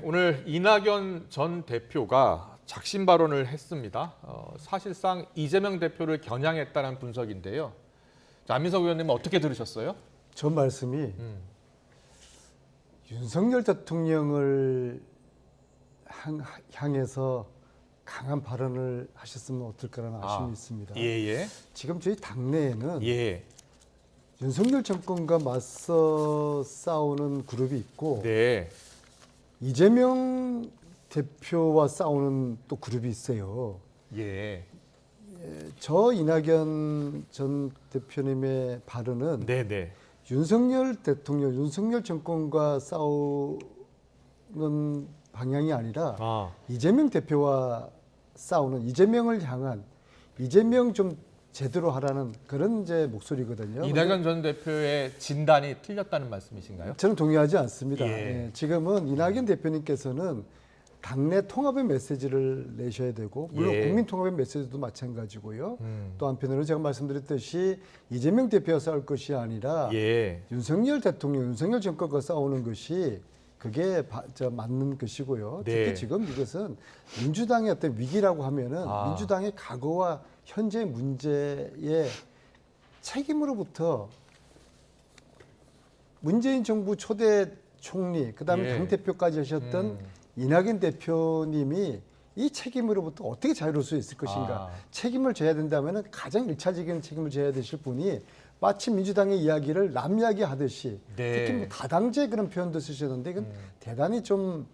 오늘 이낙연 전 대표가 작심 발언을 했습니다. 사실상 이재명 대표를 겨냥했다는 분석인데요. 자, 안민석 의원님은 어떻게 들으셨어요? 저 말씀이 윤석열 대통령을 향해서 강한 발언을 하셨으면 어떨까라는 아쉬움이 있습니다. 예. 지금 저희 당내에는 예. 윤석열 정권과 맞서 싸우는 그룹이 있고 네. 이재명 대표와 싸우는 또 그룹이 있어요. 예. 저 이낙연 전 대표님의 발언은 네네. 윤석열 대통령, 윤석열 정권과 싸우는 방향이 아니라 이재명 대표와 싸우는, 이재명을 향한, 이재명 좀 제대로 하라는 그런 이제 목소리거든요. 이낙연 전 대표의 진단이 틀렸다는 말씀이신가요? 저는 동의하지 않습니다. 예. 지금은 이낙연 대표님께서는 당내 통합의 메시지를 내셔야 되고, 물론 예. 국민 통합의 메시지도 마찬가지고요. 또 한편으로 제가 말씀드렸듯이 이재명 대표와 싸울 것이 아니라 예. 윤석열 대통령, 윤석열 정권과 싸우는 것이 그게 맞는 것이고요. 네. 특히 지금 이것은 민주당의 어떤 위기라고 하면은 민주당의 과거와 현재 문제의 책임으로부터 문재인 정부 초대 총리, 그다음에 예. 당대표까지 하셨던 이낙연 대표님이 이 책임으로부터 어떻게 자유로울 수 있을 것인가. 책임을 져야 된다면 가장 일차적인 책임을 져야 되실 분이 마치 민주당의 이야기를 남 이야기 하듯이 네. 특히 뭐 다당제 그런 표현도 쓰셨는데 이건 대단히 좀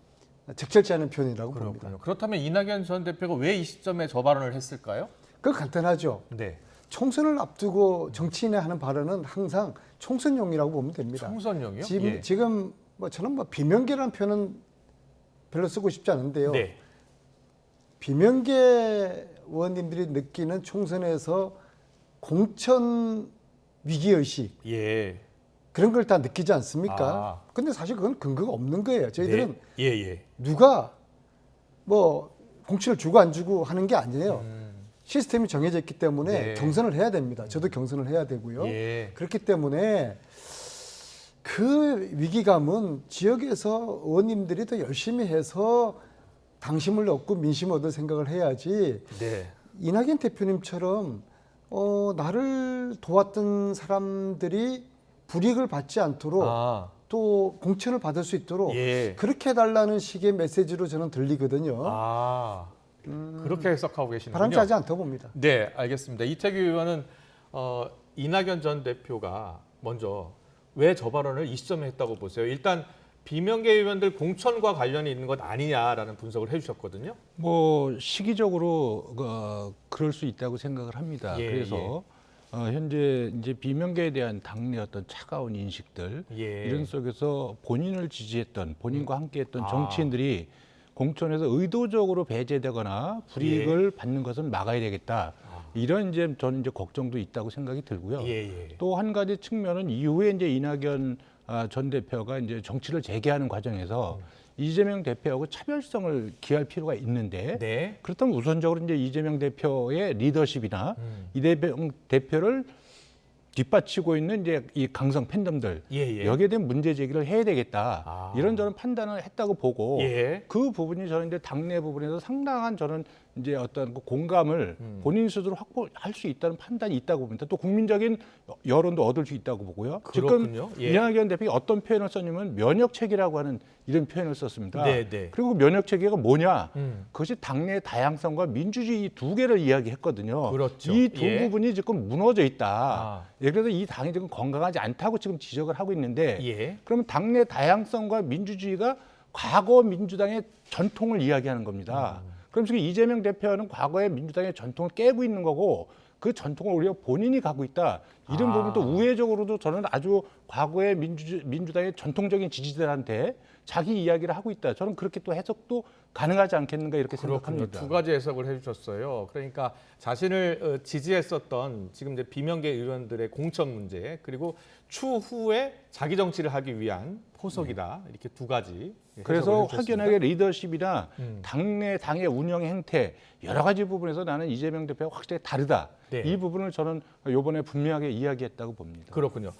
적절치 않은 표현이라고 봅니다. 그렇군요. 그렇다면 이낙연 전 대표가 왜 이 시점에 저 발언을 했을까요? 그거 간단하죠. 네. 총선을 앞두고 정치인이 하는 발언은 항상 총선용이라고 보면 됩니다. 총선용이요? 지금 뭐 저는 뭐 비명계라는 표현은 별로 쓰고 싶지 않은데요. 네. 비명계 의원님들이 느끼는 총선에서 공천 위기의식 예. 그런 걸 다 느끼지 않습니까? 근데 사실 그건 근거가 없는 거예요. 저희들은 네. 예. 누가 뭐 공천을 주고 안 주고 하는 게 아니에요. 시스템이 정해져 있기 때문에 네. 경선을 해야 됩니다. 저도 경선을 해야 되고요. 예. 그렇기 때문에 그 위기감은 지역에서 의원님들이 더 열심히 해서 당심을 얻고 민심을 얻을 생각을 해야지. 네. 이낙연 대표님처럼 나를 도왔던 사람들이 불이익을 받지 않도록 또 공천을 받을 수 있도록 예. 그렇게 해달라는 식의 메시지로 저는 들리거든요. 그렇게 해석하고 계시는군요. 바람직하지 않다고 봅니다. 네, 알겠습니다. 이태규 의원은 이낙연 전 대표가 먼저 왜 저 발언을 이 시점에 했다고 보세요? 일단 비명계 의원들 공천과 관련이 있는 것 아니냐라는 분석을 해주셨거든요. 뭐 시기적으로 그럴 수 있다고 생각을 합니다. 예, 그래서 현재 이제 비명계에 대한 당내 어떤 차가운 인식들 이런 속에서 본인을 지지했던 본인과 함께했던 정치인들이 공천에서 의도적으로 배제되거나 불이익을 받는 것은 막아야 되겠다. 이런 이제 저는 이제 걱정도 있다고 생각이 들고요. 또 한 가지 측면은 이후에 이제 이낙연 전 대표가 이제 정치를 재개하는 과정에서 이재명 대표하고 차별성을 기할 필요가 있는데 그렇다면 우선적으로 이제 이재명 대표의 리더십이나 이재명 대표를 뒷받치고 있는 이제 이 강성 팬덤들 여기에 대한 문제 제기를 해야 되겠다 이런 저는 판단을 했다고 보고 그 부분이 저는 이제 당내 부분에서 상당한 저는 이제 어떤 그 공감을 본인 스스로 확보할 수 있다는 판단이 있다고 봅니다. 또 국민적인 여론도 얻을 수 있다고 보고요. 그렇군요. 지금 이낙연 대표가 어떤 표현을 썼냐면 면역체계라고 하는 이런 표현을 썼습니다. 그리고 면역체계가 뭐냐? 그것이 당내 다양성과 민주주의 이 두 개를 이야기했거든요. 이 두 부분이 지금 무너져 있다. 그래서 이 당이 지금 건강하지 않다고 지금 지적을 하고 있는데 그러면 당내 다양성과 민주주의가 과거 민주당의 전통을 이야기하는 겁니다. 그럼 지금 이재명 대표는 과거의 민주당의 전통을 깨고 있는 거고 그 전통을 오히려 본인이 가고 있다. 이런 부분도 우회적으로도 저는 아주 과거의 민주당의 전통적인 지지자들한테 자기 이야기를 하고 있다. 저는 그렇게 또 해석도 가능하지 않겠는가 이렇게 생각합니다. 두 가지 해석을 해주셨어요. 그러니까 자신을 지지했었던 지금 이제 비명계 의원들의 공천 문제 그리고 추후에 자기 정치를 하기 위한 포석이다. 이렇게 두 가지. 그래서 확연하게 리더십이나 당의 운영 행태 여러 가지 부분에서 나는 이재명 대표가 확실히 다르다. 이 부분을 저는 이번에 분명하게 이야기했다고 봅니다. 그렇군요.